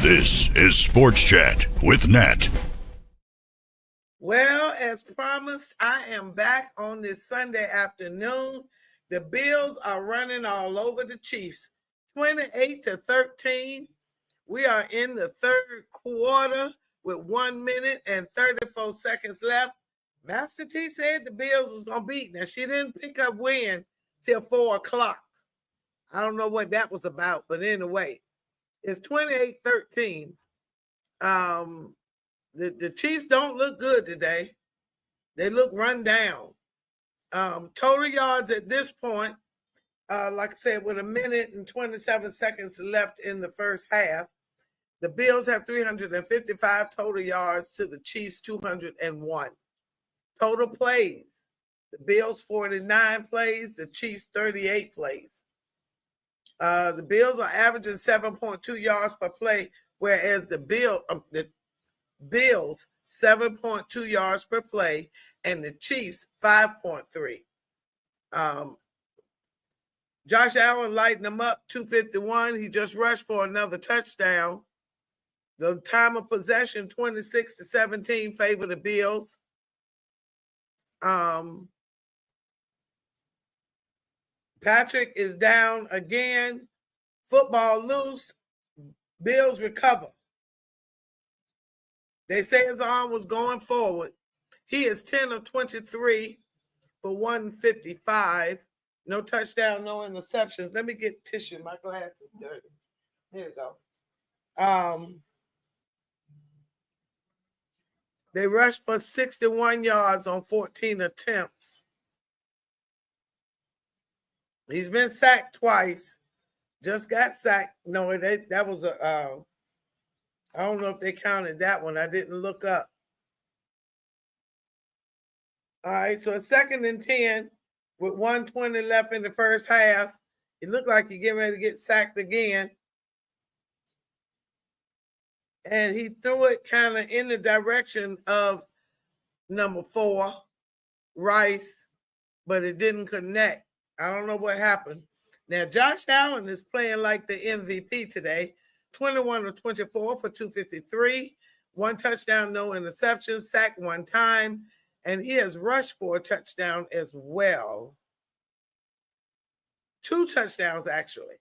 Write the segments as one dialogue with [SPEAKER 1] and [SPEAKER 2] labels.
[SPEAKER 1] This is Sports Chat with Nat.
[SPEAKER 2] Well, as promised, I am back on this Sunday afternoon. The Bills are running all over the Chiefs, 28-13. We are in the third quarter with 1 minute and 34 seconds left. Master T said the Bills was going to beat. Now, she didn't pick up win till 4 o'clock. I don't know what that was about, but anyway, it's 28-13. The Chiefs don't look good today. They look run down. Total yards at this point, like I said, with 1 minute and 27 seconds left in the first half, the Bills have 355 total yards to the Chiefs 201. Total plays, the Bills 49 plays, the Chiefs 38 plays. The Bills are averaging 7.2 yards per play, whereas the Bills 7.2 yards per play, and the Chiefs 5.3. Josh Allen lighting them up, 251. He just rushed for another touchdown. The time of possession, 26-17, favor the Bills. Patrick is down again. Football loose. Bills recover. They say his arm was going forward. He is 10 of 23 for 155. No touchdown, no interceptions. Let me get tissue. My glasses dirty. Here you go. They rushed for 61 yards on 14 attempts. He's been sacked twice. Just got sacked. No, that was a. I don't know if they counted that one. I didn't look up. All right, so it's 2nd and 10 with 1:20 left in the first half. It looked like he's getting ready to get sacked again. And he threw it kind of in the direction of number 4, Rice, but it didn't connect. I don't know what happened. Now, Josh Allen is playing like the MVP today. 21 of 24 for 253. 1 touchdown, no interceptions, sacked 1 time. And he has rushed for a touchdown as well. 2 touchdowns, actually.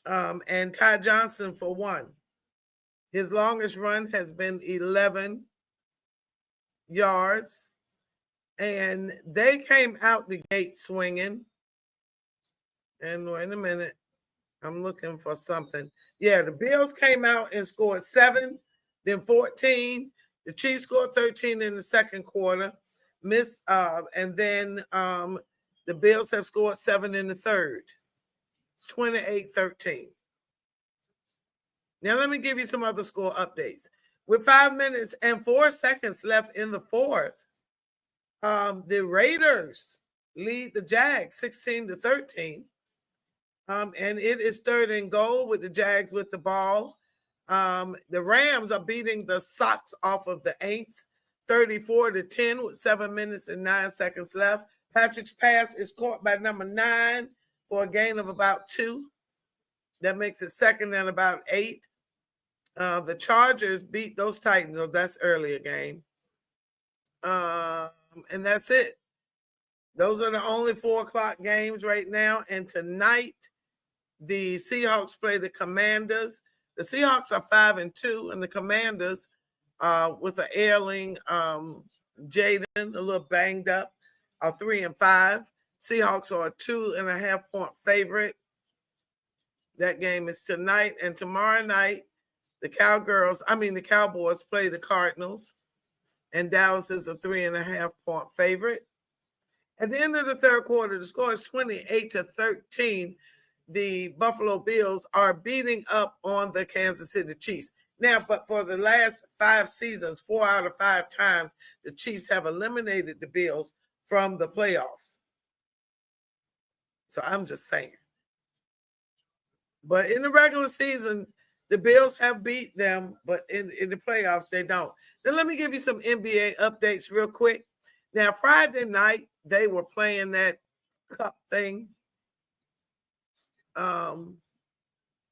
[SPEAKER 2] And Ty Johnson for 1. His longest run has been 11 yards. And they came out the gate swinging. And wait a minute. I'm looking for something. Yeah, the Bills came out and scored 7, then 14. The Chiefs scored 13 in the second quarter. And then the Bills have scored 7 in the third. It's 28-13. Now, let me give you some other score updates. With 5 minutes and 4 seconds left in the fourth, the Raiders lead the Jags 16-13. And it is 3rd and goal with the Jags with the ball. The Rams are beating the socks off of the Aints 34-10 with 7 minutes and 9 seconds left. Patrick's pass is caught by number 9 for a gain of about 2. That makes it 2nd and about 8. The Chargers beat those Titans. Oh, that's earlier game. And that's it. Those are the only 4 o'clock games right now. And tonight, the Seahawks play the Commanders. The Seahawks are 5-2, and the Commanders, with an ailing Jaden, a little banged up, are 3-5. Seahawks are a 2.5-point favorite. That game is tonight, and tomorrow night, the Cowboys play the Cardinals, and Dallas is a 3.5-point favorite. At the end of the third quarter, the score is 28-13. The Buffalo Bills are beating up on the Kansas City Chiefs. Now, but for the last 5 seasons, 4 out of 5 times, the Chiefs have eliminated the Bills from the playoffs. So I'm just saying. But in the regular season, the Bills have beat them, but in the playoffs, they don't. Then let me give you some NBA updates real quick. Now, Friday night, they were playing that cup thing.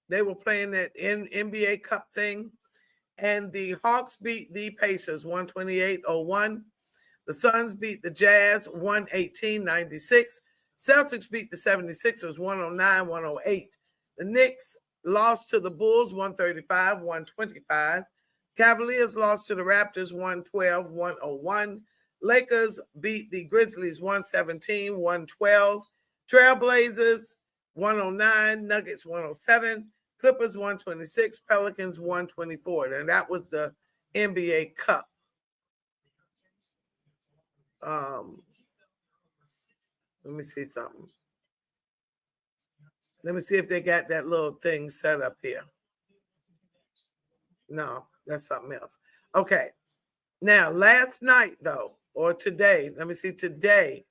[SPEAKER 2] They were playing that NBA Cup thing. And the Hawks beat the Pacers 128-01. The Suns beat the Jazz 118-96. Celtics beat the 76ers 109-108. The Knicks lost to the Bulls 135-125. Cavaliers lost to the Raptors 112-101. Lakers beat the Grizzlies 117-112. Trailblazers 109. Nuggets 107. Clippers 126. Pelicans 124. And that was the NBA Cup. Let me see something. Let me see if they got that little thing set up here. No, that's something else. Okay. Now, last night, though, or today, let me see, today,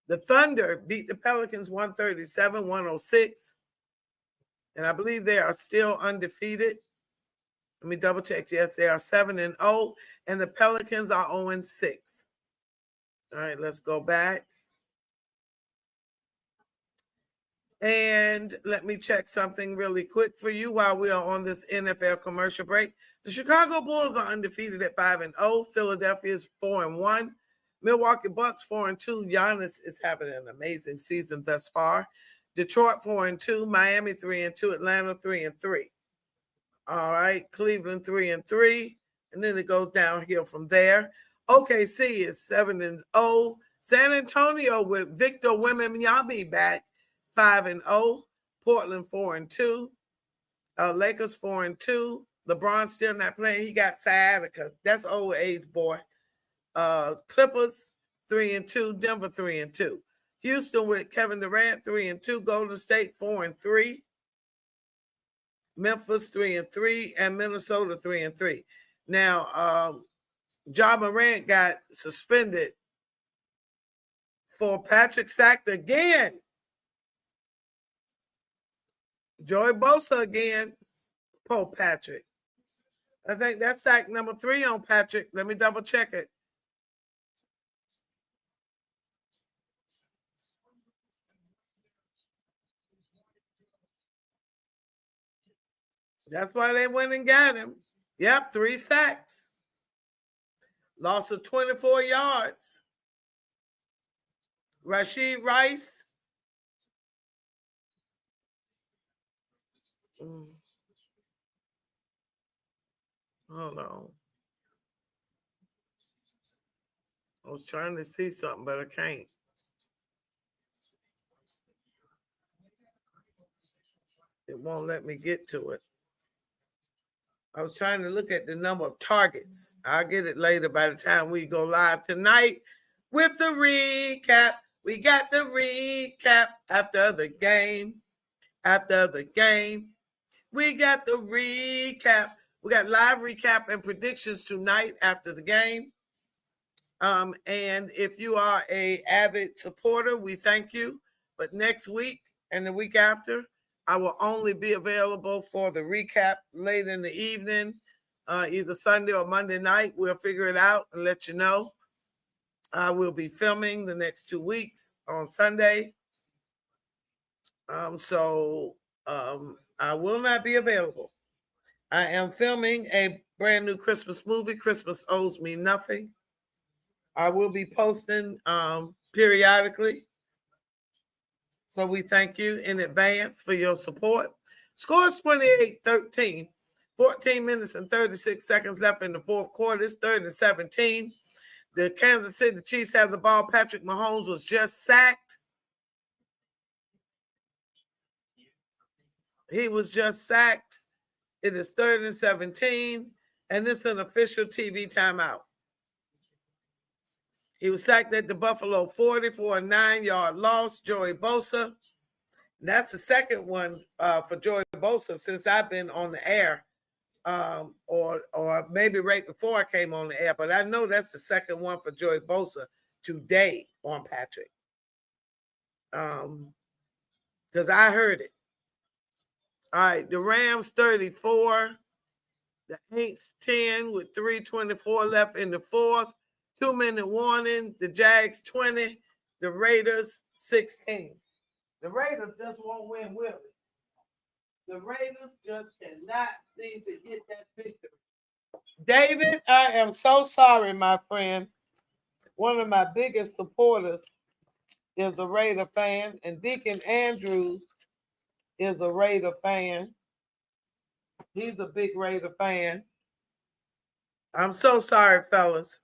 [SPEAKER 2] the Thunder beat the Pelicans 137-106. And I believe they are still undefeated. Let me double check. Yes, they are 7-0, and the Pelicans are 0-6. All right, let's go back. And let me check something really quick for you while we are on this NFL commercial break. The Chicago Bulls are undefeated at 5-0. Philadelphia is 4-1. Milwaukee Bucks 4-2. Giannis is having an amazing season thus far. Detroit 4-2. Miami 3-2. Atlanta 3-3. All right, Cleveland 3-3. And then it goes downhill from there. OKC is 7-0. San Antonio with Victor Wembanyama back 5-0. Portland 4-2. Lakers 4-2. LeBron still not playing. He got sciatica. That's old age, boy. Clippers 3-2. Denver 3-2. Houston with Kevin Durant 3-2. Golden State 4-3. Memphis 3-3, and Minnesota 3-3. Now, Ja Morant got suspended for Patrick sacked again. Joey Bosa again. Poor Patrick. I think that's sack number 3 on Patrick. Let me double check it. That's why they went and got him. Yep, 3 sacks. Loss of 24 yards. Rashid Rice. Hold on. I was trying to see something, but I can't. It won't let me get to it. I was trying to look at the number of targets. I'll get it later by the time we go live tonight with the recap. We got the recap after the game. After the game, we got the recap. We got live recap and predictions tonight after the game. And if you are an avid supporter, we thank you. But next week and the week after, I will only be available for the recap late in the evening, either Sunday or Monday night. We'll figure it out and let you know. I will be filming the next 2 weeks on Sunday. So I will not be available. I am filming a brand new Christmas movie, Christmas Owes Me Nothing. I will be posting periodically. So we thank you in advance for your support. Scores 28-13. 14 minutes and 36 seconds left in the fourth quarter. It's 3rd and 17. The Kansas City Chiefs have the ball. Patrick Mahomes was just sacked. He was just sacked. It is 3rd and 17, and it's an official TV timeout. He was sacked at the Buffalo 40 for a 9-yard loss. Joey Bosa. That's the second one for Joey Bosa since I've been on the air, or maybe right before I came on the air. But I know that's the second one for Joey Bosa today on Patrick, because I heard it. All right, the Rams 34, the Aints 10 with 3:24 left in the fourth. 2-minute warning. The Jags 20, the Raiders 16. The Raiders just won't win, will they? The Raiders just cannot seem to get that victory. David, I am so sorry, my friend. One of my biggest supporters is a Raider fan, and Deacon Andrews is a Raider fan. He's a big Raider fan. I'm so sorry, fellas.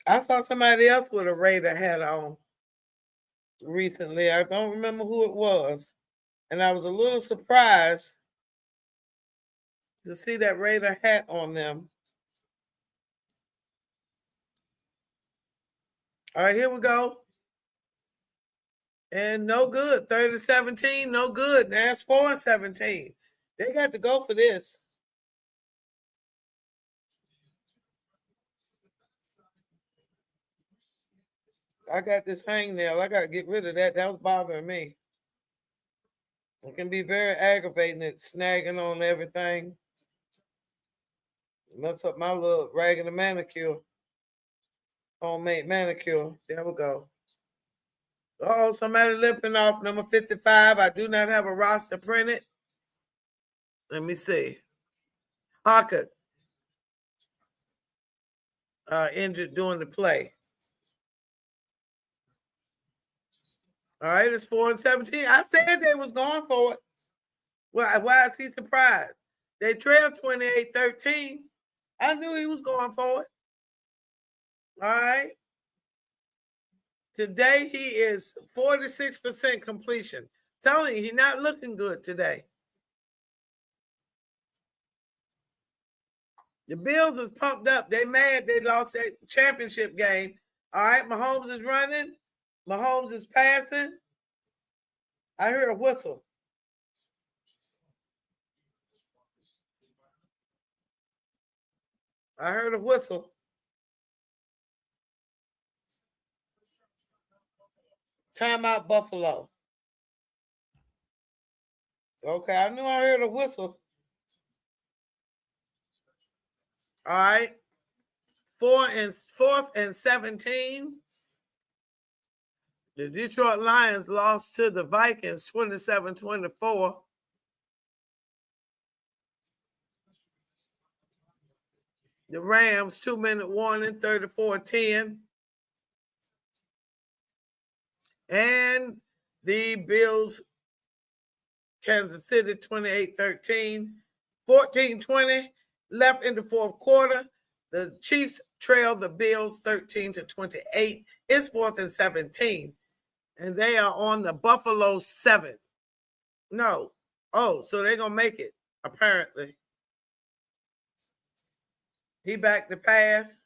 [SPEAKER 2] I saw somebody else with a Raider hat on recently. I don't remember who it was. And I was a little surprised to see that Raider hat on them. All right, here we go. And no good. 30-17, no good. Now it's 4-17. They got to go for this. I got this hangnail. I got to get rid of that. That was bothering me. It can be very aggravating. It's snagging on everything. Mess up my little raggedy manicure. Homemade manicure. There we go. Oh, somebody limping off number 55. I do not have a roster printed. Let me see. Hockett injured during the play. All right, it's 4-17. I said they was going for it. Why is he surprised? They trailed 28-13. I knew he was going for it. All right. Today he is 46% completion. Telling you, he's not looking good today. The Bills is pumped up. They mad they lost that championship game. All right, Mahomes is running. Mahomes is passing. I heard a whistle. I heard a whistle. Timeout Buffalo. Okay, I knew I heard a whistle. All right. 4th and 17. The Detroit Lions lost to the Vikings 27-24. The Rams, 2-minute warning, 34-10. And the Bills, Kansas City, 28-13. 14-20 left in the fourth quarter. The Chiefs trail the Bills 13-28. It's 4th and 17. And they are on the Buffalo 7. No. Oh, so they're going to make it, apparently. He back to pass.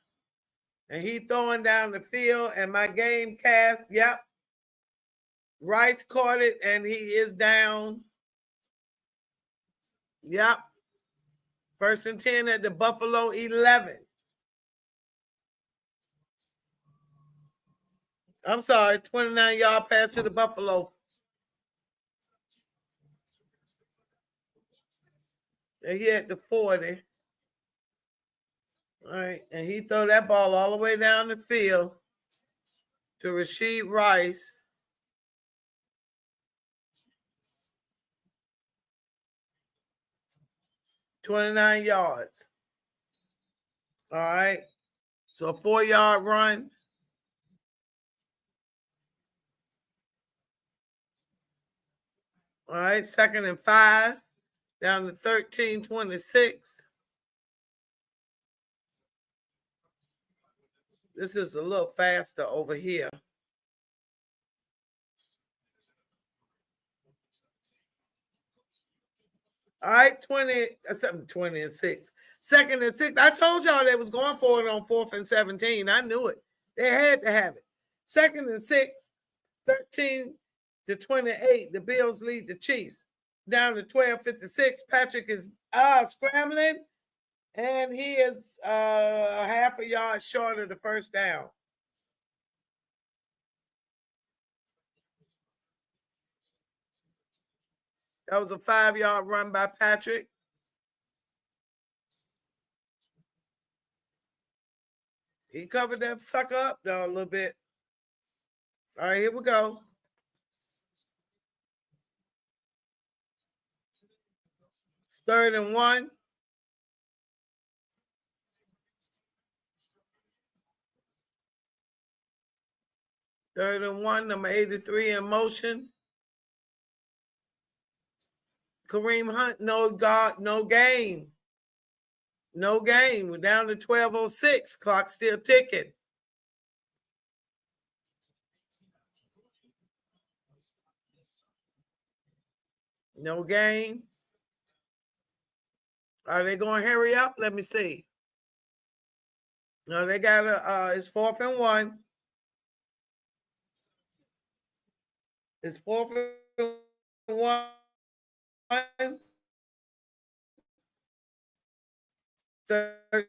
[SPEAKER 2] And he throwing down the field. And my game cast, yep. Rice caught it, and he is down. Yep. 1st and 10 at the Buffalo 11. I'm sorry, 29-yard pass to the Buffalo. And he at the 40. All right, and he threw that ball all the way down the field to Rashid Rice. $29 yards. All right, so a 4-yard run. All right, 2nd and 5, down to 13-26. This is a little faster over here. All right, 20 and 6. 2nd and 6. I told y'all they was going for it on 4th and 17. I knew it. They had to have it. 2nd and 6, 13-28. The Bills lead the Chiefs. Down to 12:56. Patrick is scrambling, and he is half a yard short of the first down. That was a 5-yard run by Patrick. He covered that sucker up, though, a little bit. All right, here we go. It's 3rd and 1. Third and 1, number 83 in motion. Kareem Hunt, no game. No game. We're down to 12:06. Clock still ticking. No game. Are they going to hurry up? Let me see. No, they got it's 4th and 1. It's 4th and 1. 13,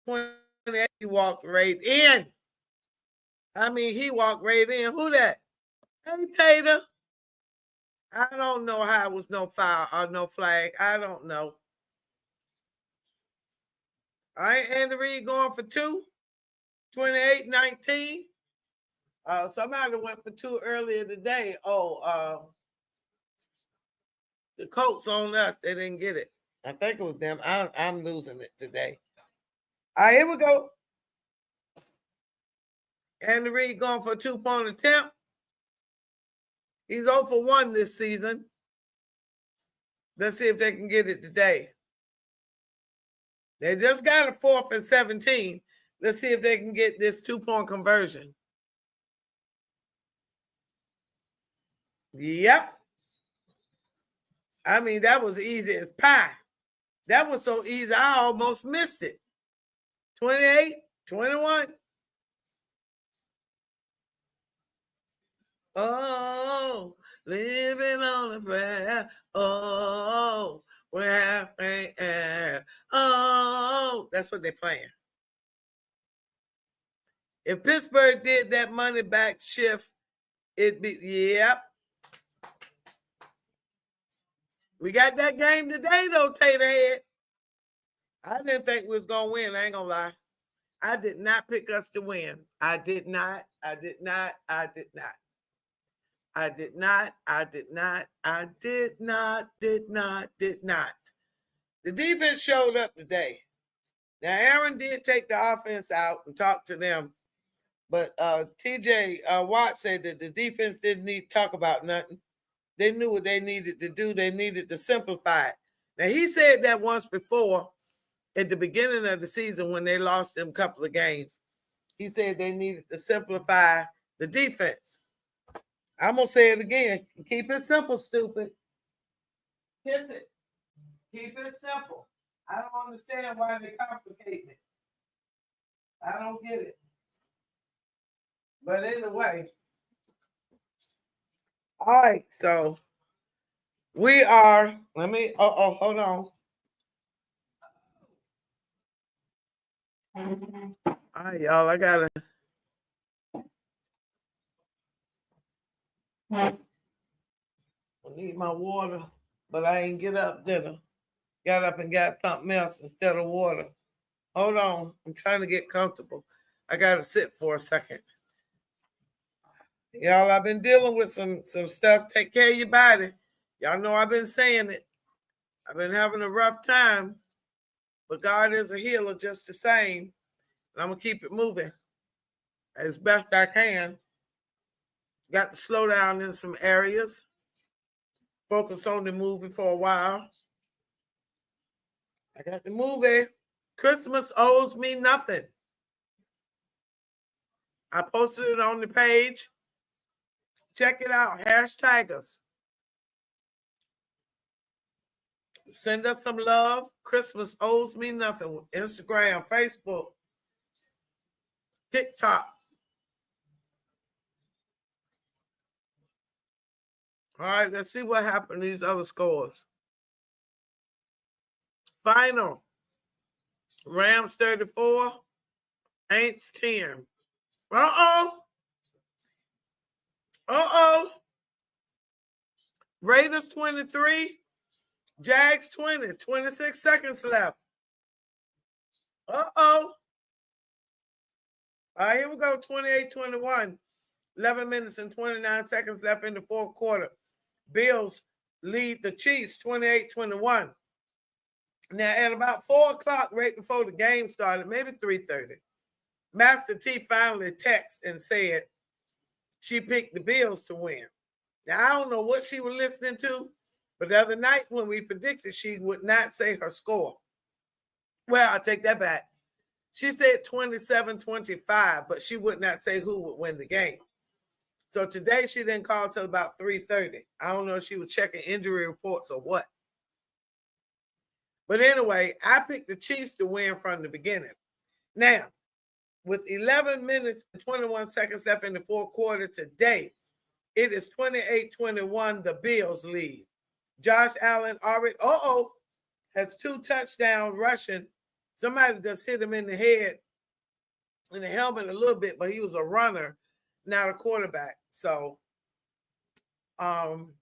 [SPEAKER 2] 28. He walked right in. He walked right in. Who that? Hey, Tater. I don't know how it was no foul or no flag. I don't know. All right, Andy Reid going for 2. 28-19. Somebody went for 2 earlier today. The Colts on us. They didn't get it. I think it was them. I'm losing it today. All right, here we go. Andy Reid going for a 2-point attempt. He's 0 for 1 this season. Let's see if they can get it today. They just got a 4th and 17. Let's see if they can get this 2-point conversion. Yep. That was easy as pie. That was so easy, I almost missed it. 28-21. Oh, living on a prayer. Oh, we're happy. Oh, that's what they're playing. If Pittsburgh did that money back shift, it'd be, yep. We got that game today, though, Taterhead. I didn't think we was going to win. I ain't going to lie. I did not pick us to win. I did not. The defense showed up today. Now, Aaron did take the offense out and talk to them. But TJ Watt said that the defense didn't need to talk about nothing. They knew what they needed to do. They needed to simplify it. Now, he said that once before at the beginning of the season when they lost them a couple of games. He said they needed to simplify the defense. I'm going to say it again. Keep it simple, stupid. Kiss it. Keep it simple. I don't understand why they complicate it. I don't get it. But anyway. All right, so we are, hold on. All right, y'all, I need my water, but I ain't get up dinner. Got up and got something else instead of water. Hold on, I'm trying to get comfortable. I gotta sit for a second. Y'all, I've been dealing with some stuff. Take care of your body. Y'all know I've been saying it. I've been having a rough time, but God is a healer just the same. And I'm going to keep it moving as best I can. Got to slow down in some areas. Focus on the movie for a while. I got the movie. Christmas Owes Me Nothing. I posted it on the page. Check it out. #Tigers. Send us some love. Christmas Owes Me Nothing. Instagram, Facebook, TikTok. All right, let's see what happened to these other scores. Final. Rams 34. Aints 10. Raiders 23. Jags 20. 26 seconds left. Uh-oh. All right, here we go. 28-21. 11 minutes and 29 seconds left in the fourth quarter. Bills lead the Chiefs 28-21. Now, at about 4 o'clock, right before the game started, maybe 3:30, Master T finally texted and said she picked the Bills to win. Now, I don't know what she was listening to, but the other night when we predicted, she would not say her score. Well, I'll take that back. She said 27-25, but she would not say who would win the game. So today she didn't call till about 3:30. I don't know if she was checking injury reports or what. But anyway, I picked the Chiefs to win from the beginning. Now, with 11 minutes and 21 seconds left in the fourth quarter today, it is 28-21, the Bills lead. Josh Allen already, has 2 touchdowns rushing. Somebody just hit him in the head, in the helmet a little bit, but he was a runner, not a quarterback. So, I'm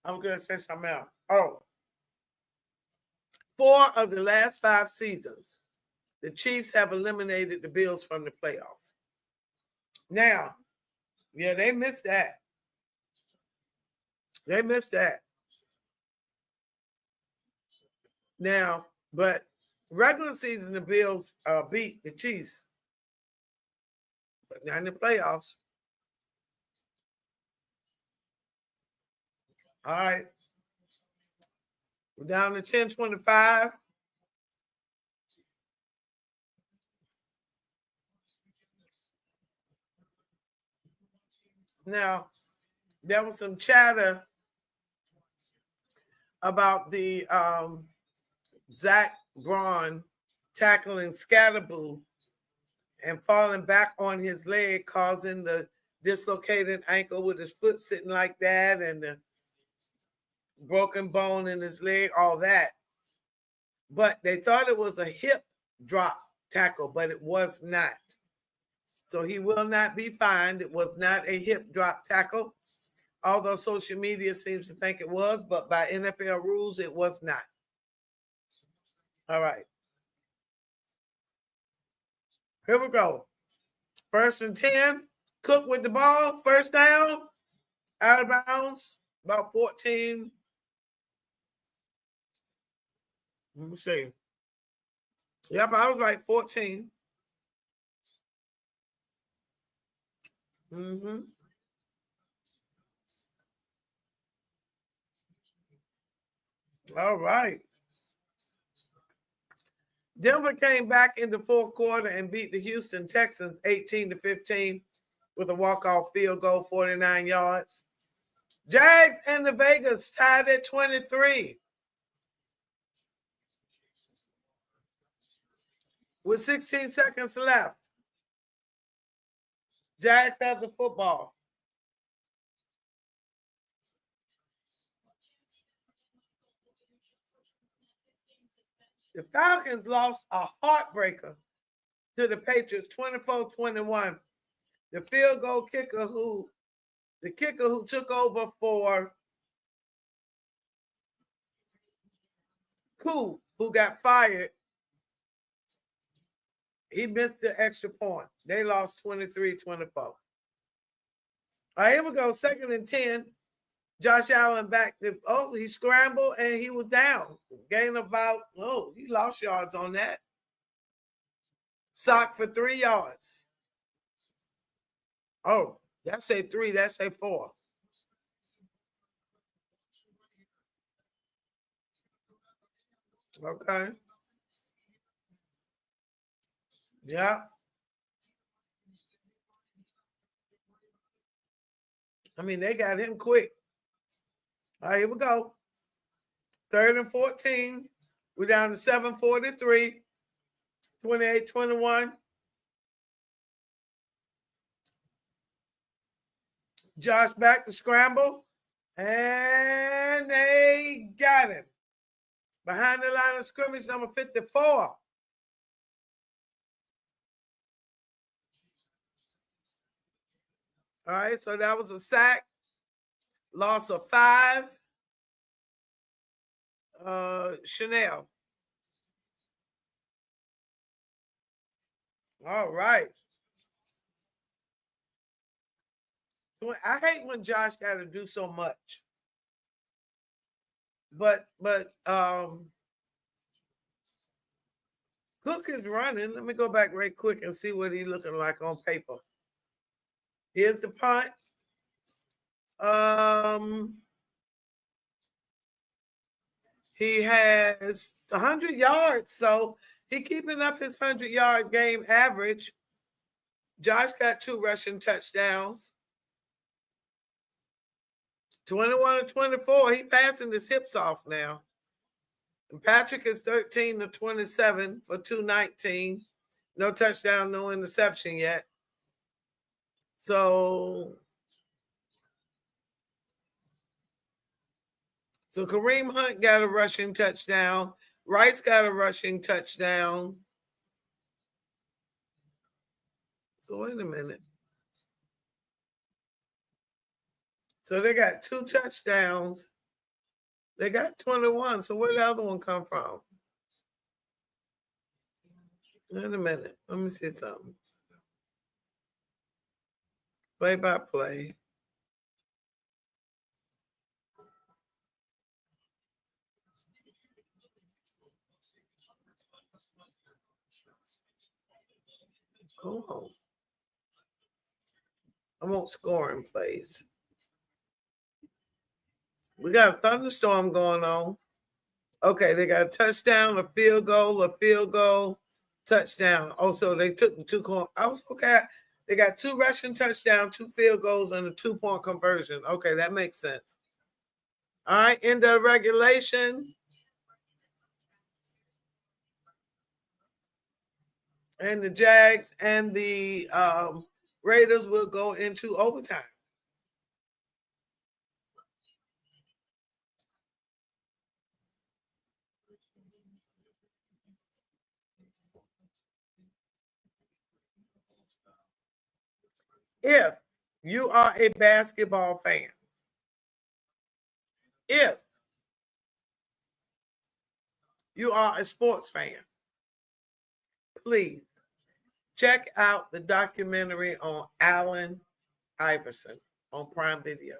[SPEAKER 2] going to say something else. 4 of the last 5 seasons, the Chiefs have eliminated the Bills from the playoffs. Now, yeah, they missed that. They missed that. Now, but regular season, the Bills beat the Chiefs. But not in the playoffs. All right. We're down to 10-25. Now, there was some chatter about the Zach Braun tackling Scatterboo and falling back on his leg, causing the dislocated ankle with his foot sitting like that and the broken bone in his leg, all that. But they thought it was a hip drop tackle, but it was not. So he will not be fined. It was not a hip drop tackle, although social media seems to think it was, but by NFL rules, it was not. All right. Here we go. 1st and 10. Cook with the ball. First down. Out of bounds. About 14. Let me see. Yep, I was right. 14. Mm-hmm. All right. Denver came back in the fourth quarter and beat the Houston Texans 18-15 with a walk-off field goal, 49 yards. Jags and the Vegas tied at 23. With 16 seconds left. Jags have the football. The Falcons lost a heartbreaker to the Patriots 24-21. The field goal kicker who took over for Koo, who got fired, he missed the extra point. They lost 23-24. All right, here we go. 2nd and 10. Josh Allen back. He scrambled and he was down. Gain about, he lost yards on that. Sock for 3 yards. Oh, that say 3, that say 4. Okay. Yeah. I mean, they got him quick. All right, here we go. 3rd and 14. We're down to 7:43. 28-21. Josh back to scramble. And they got him. Behind the line of scrimmage, number 54. All right, so that was a sack. Loss of 5. Chanel. All right. I hate when Josh got to do so much. But Cook is running. Let me go back right quick and see what he's looking like on paper. Here's the punt. He has 100 yards, so he keeping up his 100-yard game average. Josh got 2 rushing touchdowns. 21-24. He passing his hips off now. And Patrick is 13-27 for 219. No touchdown, no interception yet. So Kareem Hunt got a rushing touchdown. Rice got a rushing touchdown. So wait a minute. So they got 2 touchdowns. They got 21. So where did the other one come from? Wait a minute. Let me see something. Play by play. Hold on. I want scoring plays. We got a thunderstorm going on. Okay, they got a touchdown, a field goal, touchdown. Oh, so they took the 2 corner. I was okay. They got 2 rushing touchdowns, 2 field goals, and a 2-point conversion. Okay, that makes sense. All right, end of regulation. And the Jags and the Raiders will go into overtime. If you are a basketball fan, if you are a sports fan, please check out the documentary on Allen Iverson on Prime Video.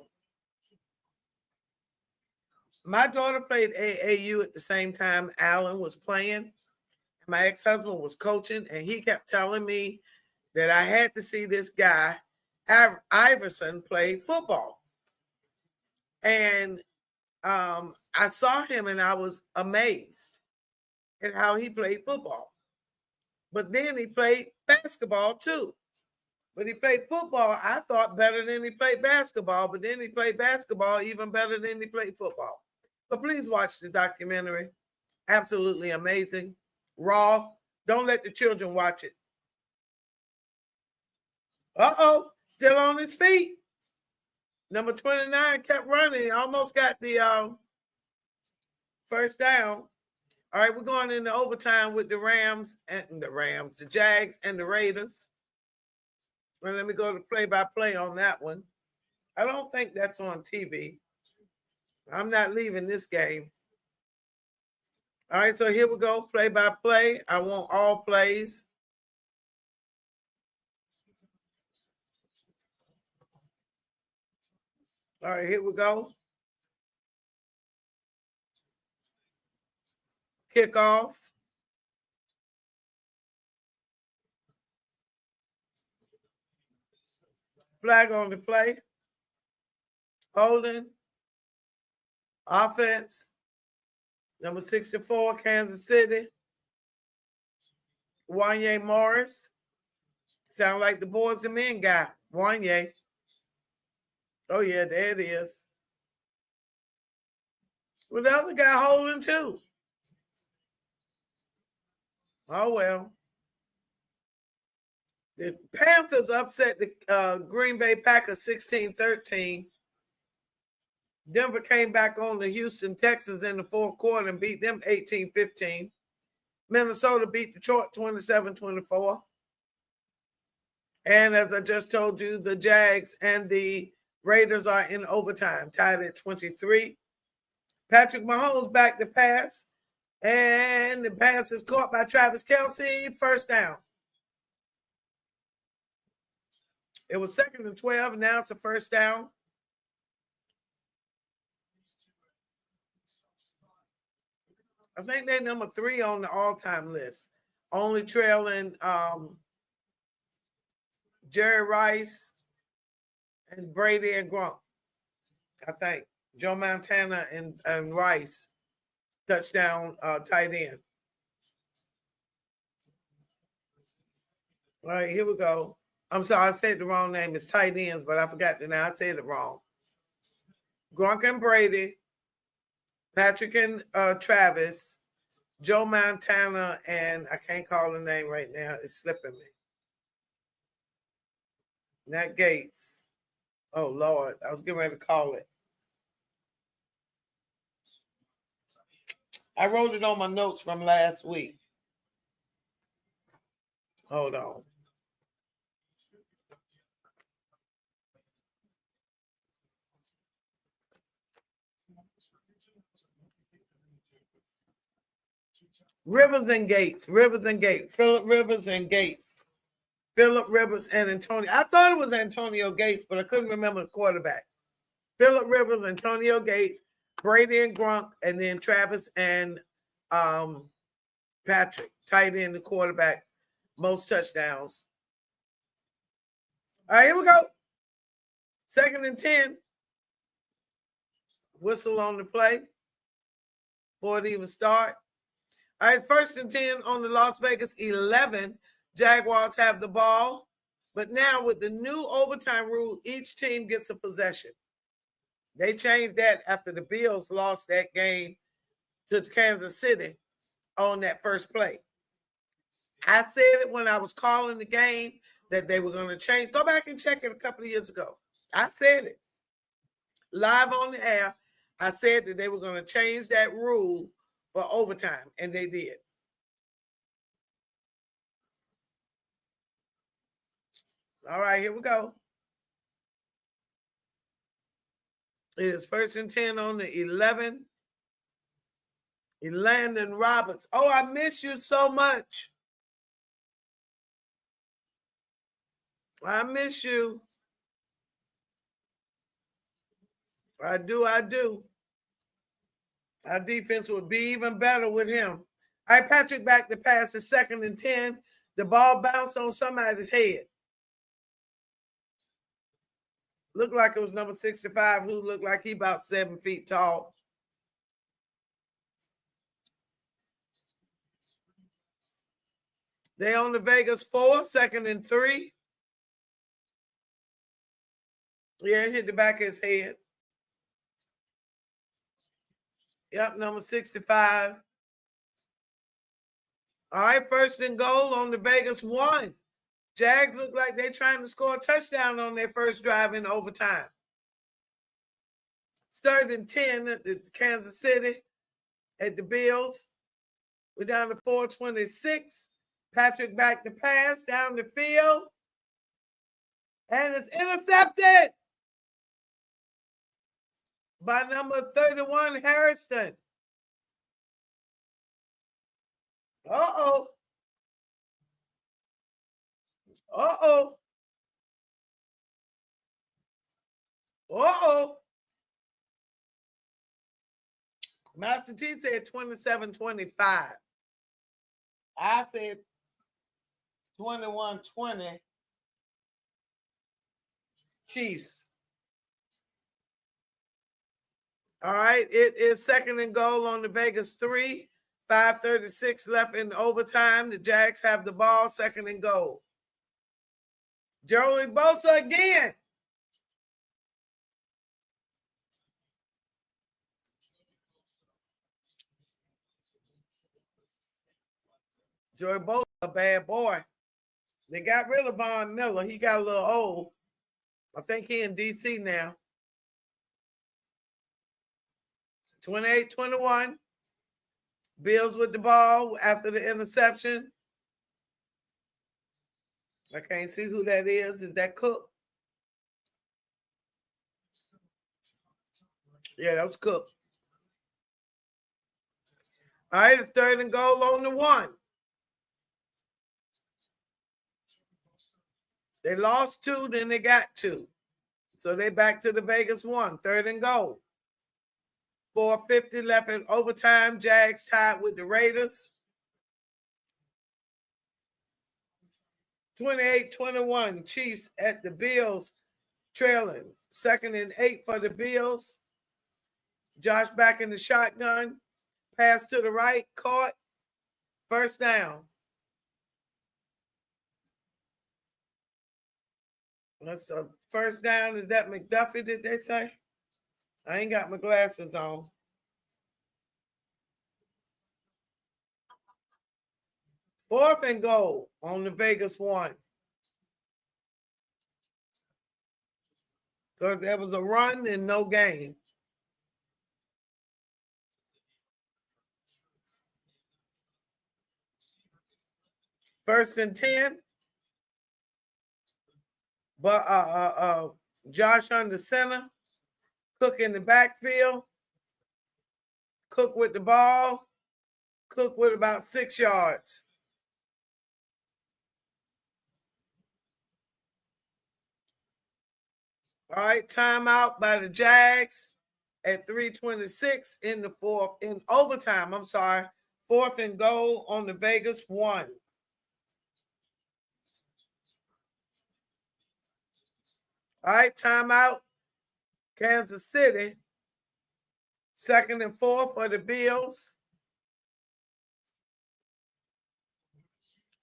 [SPEAKER 2] My daughter played AAU at the same time Allen was playing. My ex-husband was coaching, and he kept telling me that I had to see this guy, Iverson, play football. And I saw him, and I was amazed at how he played football. But then he played basketball too. But he played football, I thought, better than he played basketball. But then he played basketball even better than he played football. But please watch the documentary. Absolutely amazing. Raw. Don't let the children watch it. Uh-oh. Still on his feet. Number 29 kept running. Almost got the first down. All right, we're going into overtime with the Jags and the Raiders. Well, let me go to play-by-play on that one. I don't think that's on TV. I'm not leaving this game. All right, so here we go, play-by-play. I want all plays. All right, here we go. Kickoff. Flag on the play. Holding. Offense. Number 64, Kansas City. Wanya Morris. Sound like the Boys and Men guy. Wanya. Oh, yeah, there it is. Well, the other guy holding too. Oh, well. The Panthers upset the Green Bay Packers 16-13. Denver came back on the Houston Texans in the 4th quarter and beat them 18-15. Minnesota beat Detroit 27-24. And as I just told you, the Jags and the Raiders are in overtime, tied at 23. Patrick Mahomes back to pass. And the pass is caught by Travis Kelce. First down. It was 2nd and 12. Now it's a first down. I think they're number 3 on the all-time list. Only trailing Jerry Rice and Brady and Gronk. I think Joe Montana and Rice touchdown tight end. All right, here we go. I'm sorry, I said the wrong name. It's tight ends, but I forgot to now. I said it wrong. Gronk and Brady, Patrick and Travis, Joe Montana, and I can't call the name right now. It's slipping me. Nat Gates. Oh, Lord. I was getting ready to call it. I wrote it on my notes from last week. Hold on. Rivers and Gates. Phillip Rivers and Gates. Phillip Rivers and Antonio. I thought it was Antonio Gates, but I couldn't remember the quarterback. Phillip Rivers, Antonio Gates, Brady and Gronk, and then Travis and Patrick, tight end, the quarterback, most touchdowns. All right, here we go. 2nd and 10. Whistle on the play before it even start. All right, it's 1st and 10 on the Las Vegas 11. Jaguars have the ball. But now with the new overtime rule, each team gets a possession. They changed that after the Bills lost that game to Kansas City on that first play. I said it when I was calling the game that they were going to change. Go back and check it a couple of years ago. I said it live on the air. I said that they were going to change that rule for overtime, and they did. All right, here we go. It is 1st and 10 on the 11. Landon Roberts. Oh, I miss you so much. I miss you. I do. Our defense would be even better with him. All right, Patrick back to pass is 2nd and 10. The ball bounced on somebody's head. Looked like it was number 65, who looked like he about 7 feet tall. They on the Vegas 4, 2nd and 3. Yeah, it hit the back of his head. Yep, number 65. All right, 1st and goal on the Vegas 1. Jags look like they're trying to score a touchdown on their first drive in overtime. 3rd and 10 at the Kansas City at the Bills. We're down to 4:26. Patrick back to pass down the field. And it's intercepted by number 31, Harrison. Uh-oh. Master T said 27-25. I said 21-20. Chiefs. All right, it is 2nd and goal on the Vegas 3. 5:36 left in overtime. The Jags have the ball, 2nd and goal. Joey Bosa again. Joey Bosa, a bad boy. They got rid of Von Miller. He got a little old. I think he in D.C. now. 28-21. Bills with the ball after the interception. I can't see who that is. Is that Cook? Yeah, that was Cook. All right, it's 3rd and goal on the 1. They lost 2, then they got 2. So they back to the Vegas 1, 3rd and goal. 4:50 left in overtime. Jags tied with the Raiders. 28-21, Chiefs at the Bills, trailing. 2nd and 8 for the Bills. Josh back in the shotgun. Pass to the right, caught. 1st down. That's a 1st down. Is that McDuffie, did they say? I ain't got my glasses on. 4th and goal on the Vegas 1. Because there was a run and no gain. First and 10. But Josh under center. Cook in the backfield. Cook with the ball. Cook with about 6 yards. All right, timeout by the Jags at 3:26 in the 4th, in overtime. 4th and goal on the Vegas 1. All right, timeout. Kansas City. 2nd and 4 for the Bills.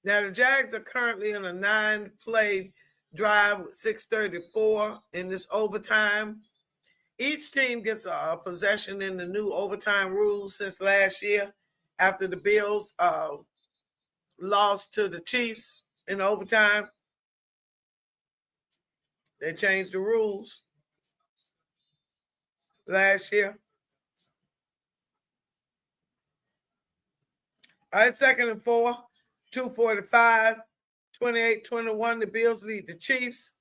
[SPEAKER 2] Now the Jags are currently in a 9-play drive with 6:34 in this overtime. Each team gets a possession in the new overtime rules since last year after the Bills lost to the Chiefs in overtime. They changed the rules last year. All right, 2nd and 4, 2:45, 28-21. The Bills lead the Chiefs.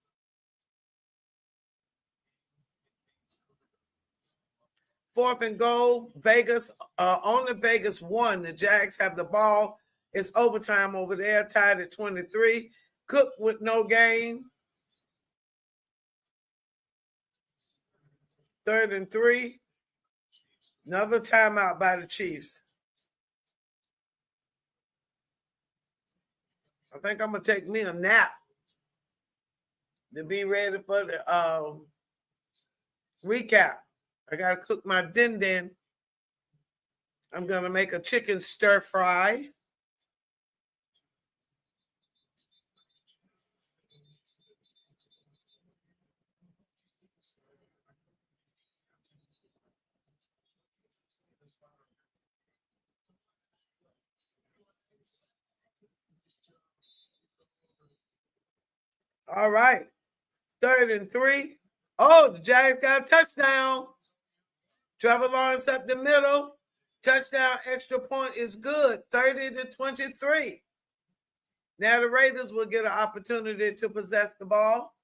[SPEAKER 2] 4th and goal, Vegas, on the Vegas 1. The Jags have the ball. It's overtime over there, tied at 23. Cook with no gain. 3rd and 3. Another timeout by the Chiefs. I think I'm going to take me a nap to be ready for the recap. I got to cook my din-din. I'm going to make a chicken stir fry. All right. 3rd and 3. Oh, the Jags got a touchdown. Trevor Lawrence up the middle. Touchdown, extra point is good. 30-23. Now the Raiders will get an opportunity to possess the ball.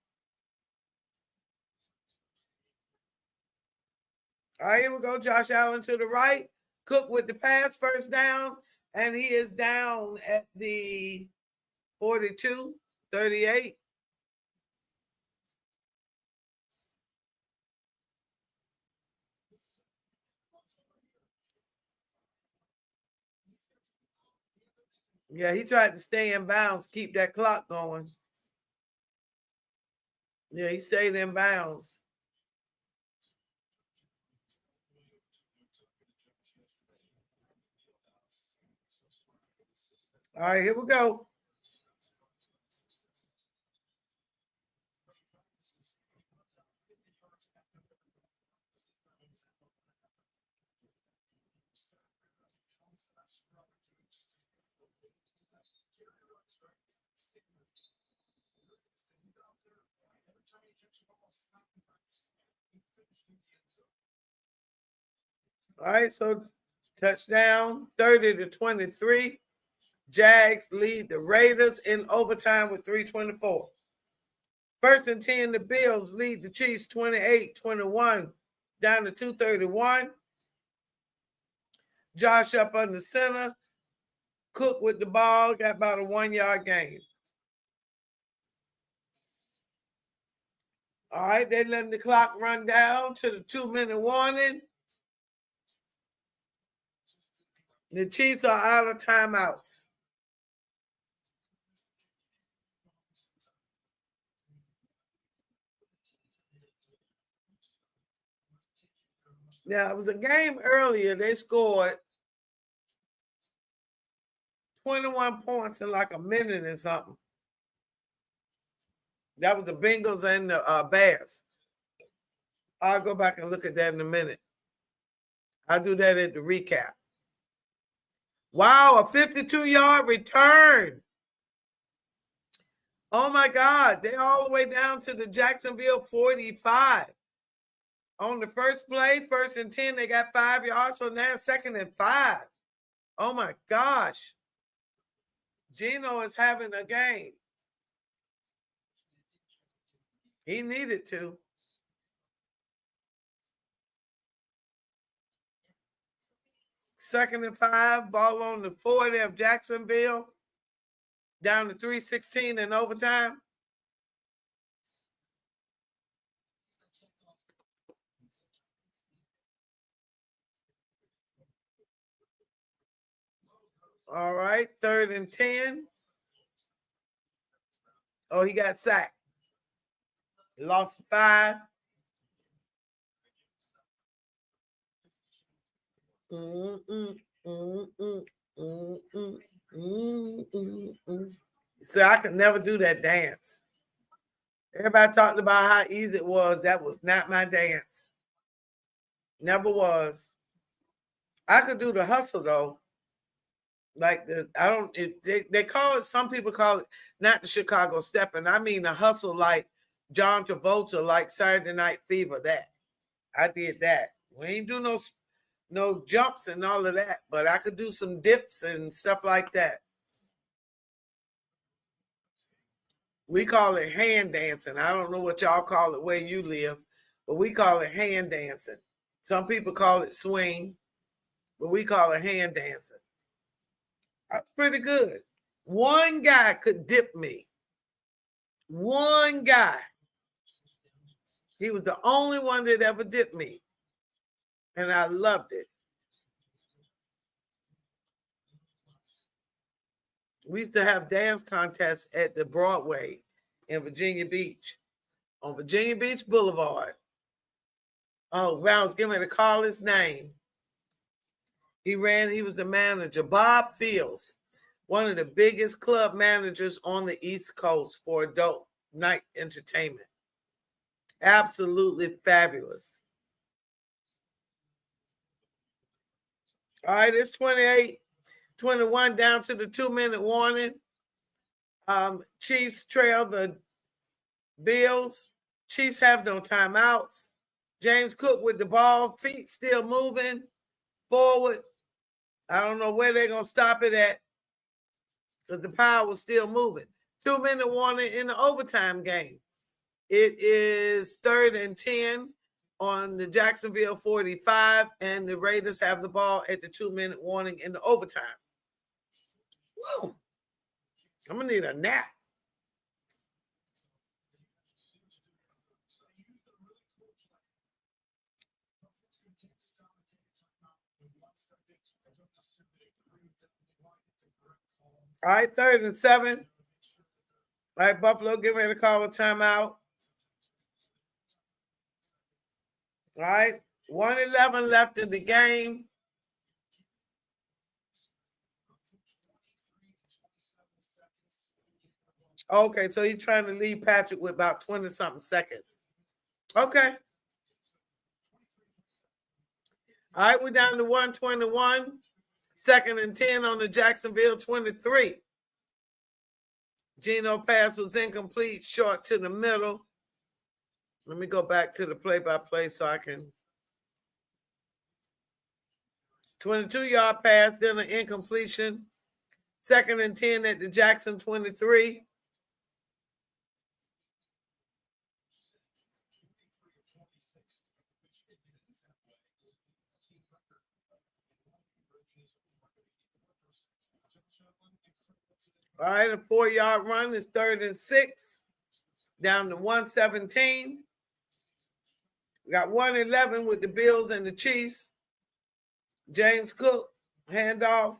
[SPEAKER 2] All right, here we go. Josh Allen to the right. Cook with the pass, 1st down. And he is down at the 42, 38. Yeah, he tried to stay in bounds, keep that clock going. Yeah, he stayed in bounds. All right, here we go. All right, so touchdown, 30-23. Jags lead the Raiders in overtime with 3:24. 1st and 10, the Bills lead the Chiefs 28-21 down to 2:31. Josh up on the center. Cook with the ball, got about a 1 yard gain. All right, they letting the clock run down to the 2-minute warning. The Chiefs are out of timeouts. Yeah, it was a game earlier. They scored 21 points in like a minute and something. That was the Bengals and the Bears. I'll go back and look at that in a minute. I'll do that at the recap. Wow, a 52-yard return. Oh my God, they're all the way down to the Jacksonville 45. On the first play, 1st and 10, they got 5 yards. So now 2nd and 5. Oh my gosh. Geno is having a game. He needed to. Second and 5, ball on the 40 of Jacksonville. Down to 3:16 in overtime. All right, 3rd and 10. Oh, he got sacked. He lost 5. So I could never do that dance. Everybody talked about how easy it was. That was not my dance. Never was. I could do the hustle though. Like they call it, some people call it not the Chicago stepping. I mean the hustle like John Travolta, like Saturday Night Fever. That I did that. We ain't do no jumps and all of that, but I could do some dips and stuff like that. We call it hand dancing. I don't know what y'all call it where you live, but we call it hand dancing. Some people call it swing, but we call it hand dancing. That's pretty good. One guy could dip me. One guy. He was the only one that ever dipped me. And I loved it. We used to have dance contests at the Broadway in Virginia Beach, on Virginia Beach Boulevard. Oh, I was getting ready to call his name. He was the manager, Bob Fields, one of the biggest club managers on the East Coast for adult night entertainment. Absolutely fabulous. All right, it's 28-21 down to the 2-minute warning. Chiefs trail the Bills. Chiefs have no timeouts. James Cook with the ball, feet still moving forward. I don't know where they're going to stop it at because the power was still moving. 2-minute warning in the overtime game. It is 3rd and 10 on the Jacksonville 45, and the Raiders have the ball at the 2-minute warning in the overtime. Whoa. I'm going to need a nap. All right, 3rd and 7. All right, Buffalo getting ready to call a timeout. All right, 1:11 left in the game. Okay, so he's trying to lead Patrick with about 20-something seconds. Okay. All right, we're down to 1:21. 2nd and 10 on the Jacksonville 23. Geno pass was incomplete, short to the middle. Let me go back to the play-by-play so I can. 22-yard pass, then an incompletion. 2nd and 10 at the Jackson 23. All right, a 4-yard run is 3rd and 6. Down to 117. We got 111 with the Bills and the Chiefs. James Cook, handoff.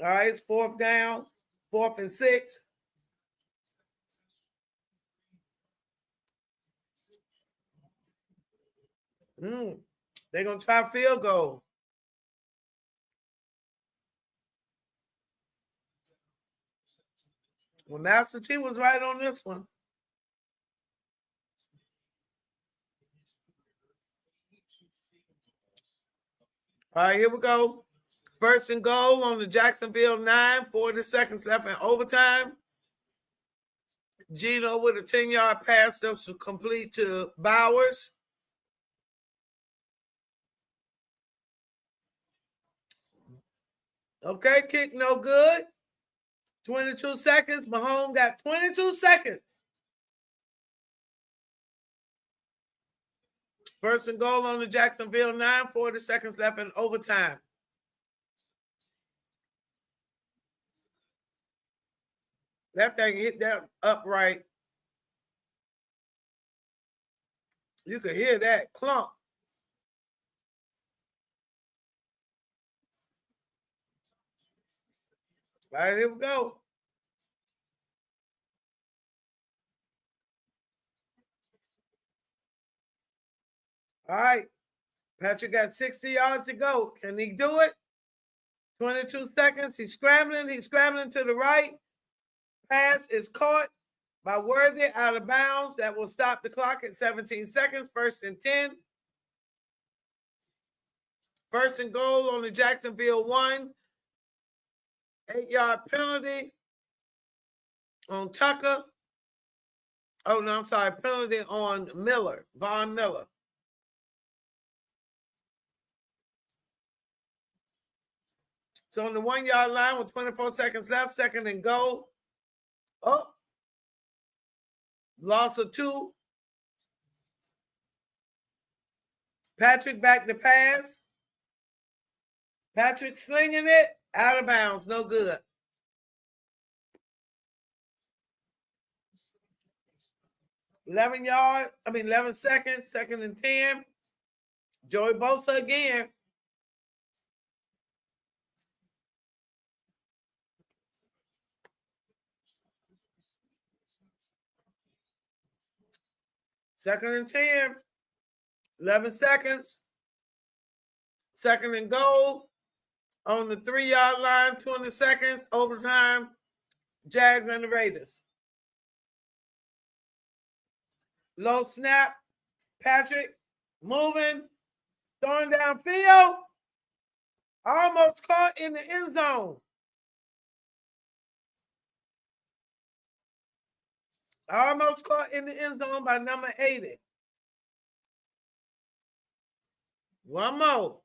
[SPEAKER 2] All right, it's 4th down, 4th and 6. They're going to try a field goal. Well, Master T was right on this one. All right, here we go. 1st and goal on the Jacksonville 9, 40 seconds left in overtime. Gino with a 10-yard pass to complete to Bowers. Okay, kick no good. 22 seconds. Mahomes got 22 seconds. 1st and goal on the Jacksonville 9, 40 seconds left in overtime. That thing hit that upright. You could hear that clunk. All right, here we go. All right. Patrick got 60 yards to go. Can he do it? 22 seconds. He's scrambling. He's scrambling to the right. Pass is caught by Worthy out of bounds. That will stop the clock at 17 seconds. 1st and 10. 1st and goal on the Jacksonville 1. 8-yard penalty on Tucker. Oh, no, I'm sorry. Penalty on Miller, Von Miller. So on the 1-yard line with 24 seconds left, 2nd and goal. Oh, loss of 2. Patrick back to pass. Patrick slinging it. Out of bounds. No good. $11 seconds. 2nd and 10. Joey Bosa again. Second and 10. 11 seconds. 2nd and goal. On the 3-yard line, 20 seconds. Overtime. Jags and the Raiders. Low snap. Patrick moving. Throwing downfield. Almost caught in the end zone. Almost caught in the end zone by number 80. One more.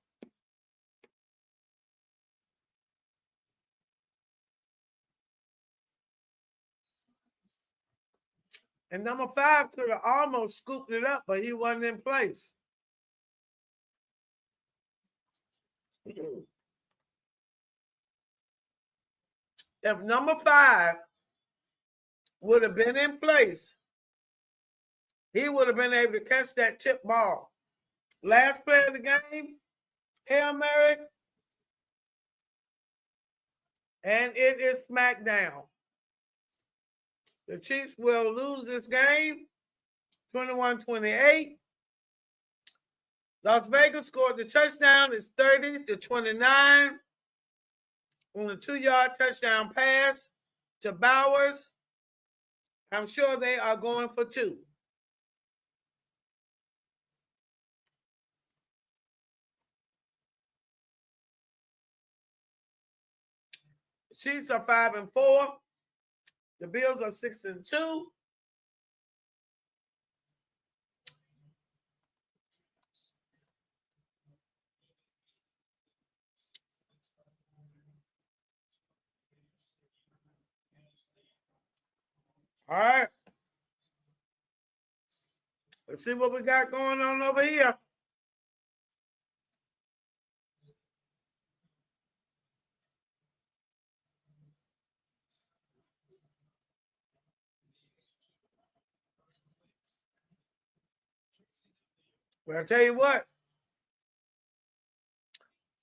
[SPEAKER 2] And number 5 could have almost scooped it up, but he wasn't in place. If number 5 would have been in place, he would have been able to catch that tip ball. Last play of the game, Hail Mary, and it is smacked down. The Chiefs will lose this game 21-28. Las Vegas scored the touchdown. It's 30-29 on a 2-yard touchdown pass to Bowers. I'm sure they are going for 2. The Chiefs are 5-4. The Bills are 6-2. All right. Let's see what we got going on over here. But I tell you what,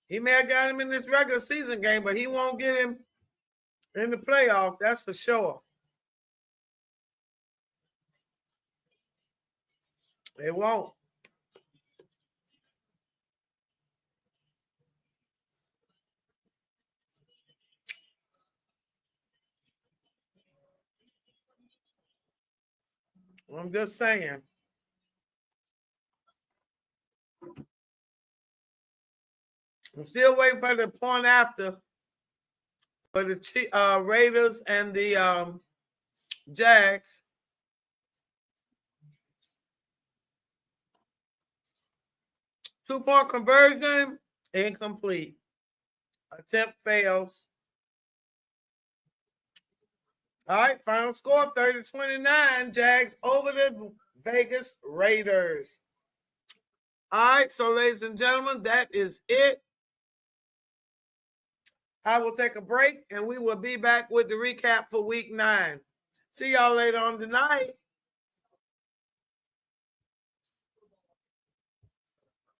[SPEAKER 2] he may have got him in this regular season game, but he won't get him in the playoffs. That's for sure. It won't. I'm just saying. I'm still waiting for the point after for the Raiders and the Jags. Two-point conversion, incomplete. Attempt fails. All right, final score 30-29. Jags over the Vegas Raiders. All right, so ladies and gentlemen, that is it. I will take a break and we will be back with the recap for week 9. See y'all later on tonight.